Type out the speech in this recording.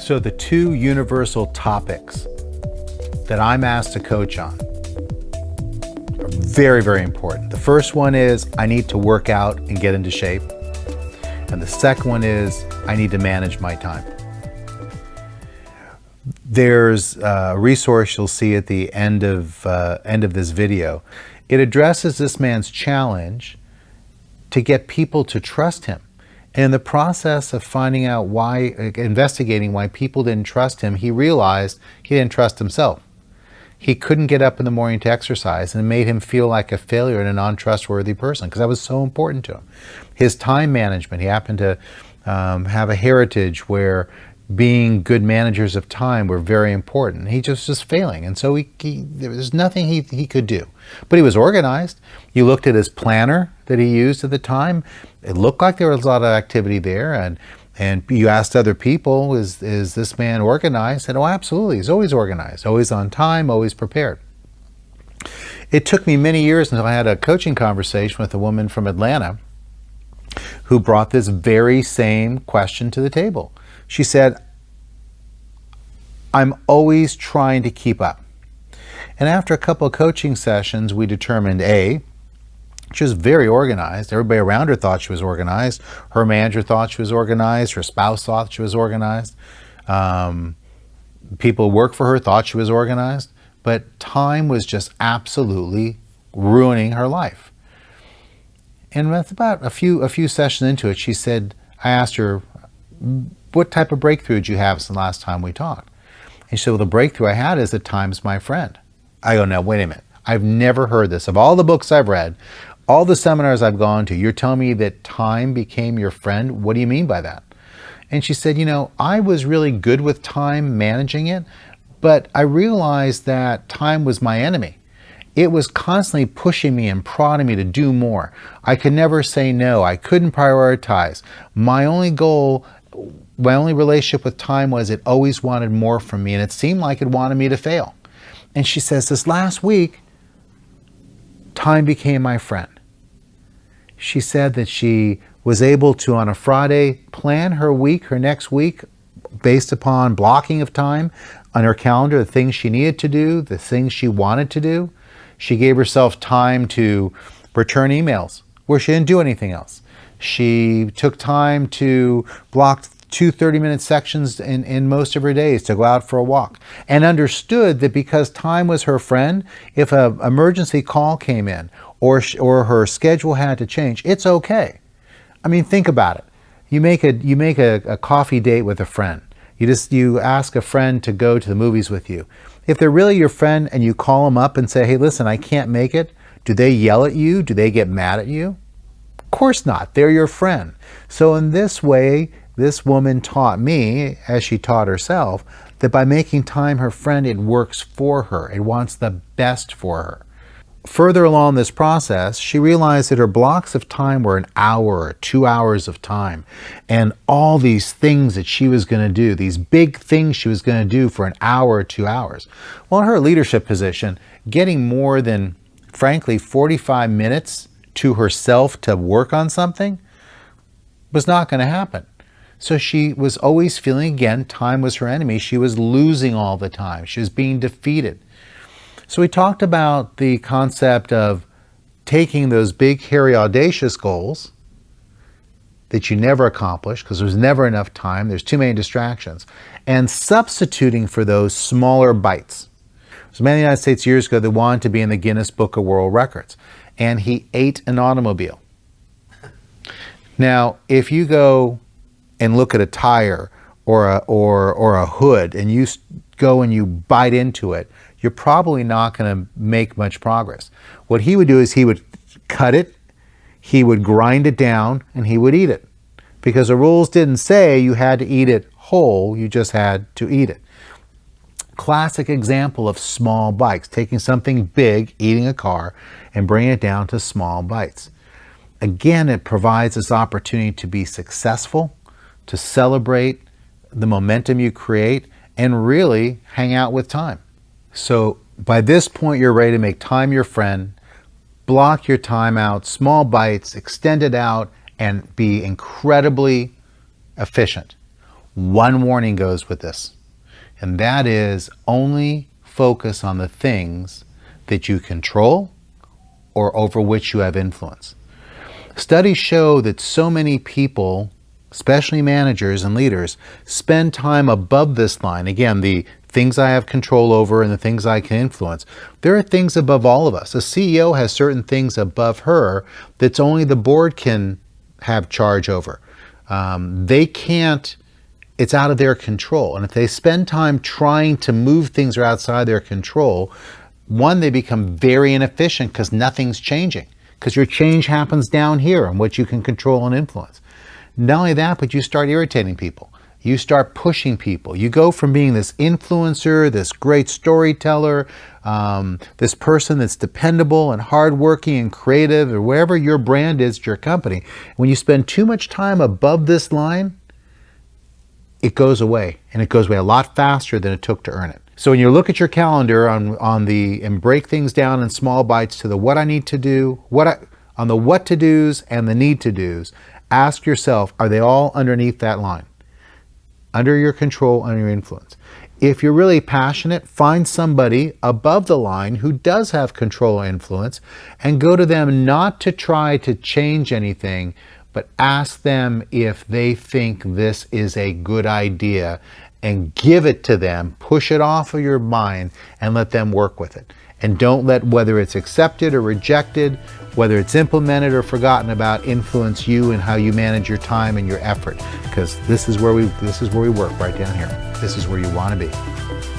So the two universal topics that I'm asked to coach on are very, very important. The first one is I need to work out and get into shape. And the second one is I need to manage my time. There's a resource you'll see at the end of this video. It addresses this man's challenge to get people to trust him. And in the process of finding out investigating why people didn't trust him, he realized he didn't trust himself. He couldn't get up in the morning to exercise, and it made him feel like a failure and a non-trustworthy person because that was so important to him. His time management, he happened to have a heritage where being good managers of time were very important. He just was failing, and so there was nothing he could do. But he was organized. You looked at his planner that he used at the time. It looked like there was a lot of activity there, and you asked other people, is this man organized? Said, oh, absolutely. He's always organized, always on time, always prepared. It took me many years until I had a coaching conversation with a woman from Atlanta who brought this very same question to the table. She said, I'm always trying to keep up. And after a couple of coaching sessions, we determined she was very organized. Everybody around her thought she was organized. Her manager thought she was organized. Her spouse thought she was organized. People who work for her thought she was organized. But time was just absolutely ruining her life. And that's about a few sessions into it, she said, I asked her, what type of breakthrough did you have since the last time we talked? And she said, well, the breakthrough I had is that time's my friend. I go, now, wait a minute. I've never heard this. Of all the books I've read, all the seminars I've gone to, you're telling me that time became your friend? What do you mean by that? And she said, I was really good with time, managing it, but I realized that time was my enemy. It was constantly pushing me and prodding me to do more. I could never say no. I couldn't prioritize. My only relationship with time was it always wanted more from me, and it seemed like it wanted me to fail. And she says, this last week, time became my friend. She said that she was able to, on a Friday, plan her next week, based upon blocking of time on her calendar, the things she needed to do, the things she wanted to do. She gave herself time to return emails where she didn't do anything else. She took time to block 2 30-minute sections in most of her days to go out for a walk, and understood that because time was her friend, if an emergency call came in or her schedule had to change, it's okay. I mean, think about it. You make a coffee date with a friend. You ask a friend to go to the movies with you. If they're really your friend and you call them up and say, hey, listen, I can't make it, do they yell at you? Do they get mad at you? Of course not. They're your friend. So in this way, this woman taught me, as she taught herself, that by making time her friend, it works for her. It wants the best for her. Further along this process, she realized that her blocks of time were an hour or 2 hours of time. And all these things that she was going to do, these big things she was going to do for an hour or 2 hours. Well, in her leadership position, getting more than, frankly, 45 minutes to herself to work on something was not going to happen. So she was always feeling, again, time was her enemy. She was losing all the time. She was being defeated. So we talked about the concept of taking those big, hairy, audacious goals that you never accomplish because there's never enough time, there's too many distractions, and substituting for those smaller bites. There's a man in the United States years ago that wanted to be in the Guinness Book of World Records, and he ate an automobile. Now, if you go and look at a tire or a hood and you go and you bite into it, you're probably not going to make much progress. What he would do is he would cut it, he would grind it down, and he would eat it. Because the rules didn't say you had to eat it whole, you just had to eat it. Classic example of small bites, taking something big, eating a car, and bringing it down to small bites. Again, it provides this opportunity to be successful, to celebrate the momentum you create, and really hang out with time. So by this point, you're ready to make time your friend, block your time out, small bites, extend it out, and be incredibly efficient. One warning goes with this, and that is only focus on the things that you control or over which you have influence. Studies show that so many people, especially managers and leaders, spend time above this line. Again, the things I have control over and the things I can influence. There are things above all of us. A CEO has certain things above her that's only the board can have charge over. They can't, it's out of their control. And if they spend time trying to move things that are outside their control, one, they become very inefficient because nothing's changing. Because your change happens down here on what you can control and influence. Not only that, but you start irritating people. You start pushing people. You go from being this influencer, this great storyteller, this person that's dependable and hardworking and creative, or wherever your brand is, your company. When you spend too much time above this line, it goes away, and it goes away a lot faster than it took to earn it. So when you look at your calendar and break things down in small bites to the what I need to do, on the what to do's and the need to do's, ask yourself, are they all underneath that line? Under your control, under your influence. If you're really passionate, find somebody above the line who does have control or influence, and go to them not to try to change anything, but ask them if they think this is a good idea, and give it to them, push it off of your mind, and let them work with it. And don't let whether it's accepted or rejected, whether it's implemented or forgotten about, influence you and how you manage your time and your effort. Because this is where we work, right down here. This is where you want to be.